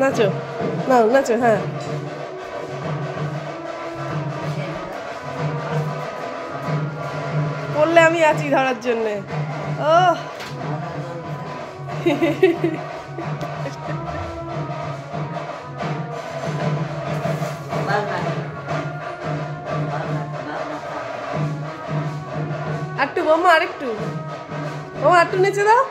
নাচো, নাও নাচো। হ্যাঁ, পড়লে আমি আছি ধরার জন্যে। ও একটু বৌমা, আরেকটু বৌমা, একটু নিচে দাও।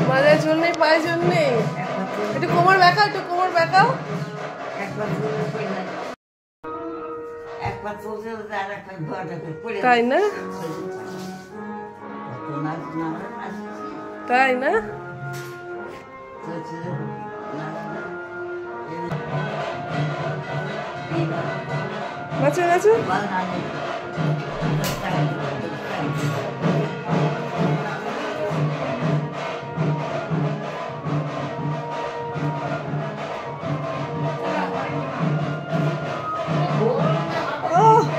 মাঝে চুল নেই, পায়ে চুল নেই। একটু কোমর বেঁকাও, একটু কোমর বেঁকাও। তাই না? তাই না? নাচো নাচো।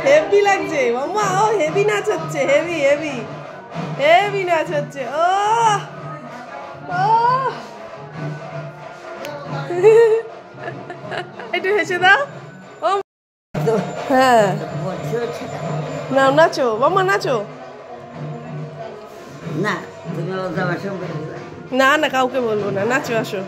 হেভি লাগছে মাম্মা, ও হেভি নাচ হচ্ছে, হেভি হেভি হেভি নাচ হচ্ছে। ও একটু হেসে দাও। ও হ্যাঁ, নাও নাচো মাম্মা, নাচো। না না, কাউকে বলবো না, নাচো, আসো।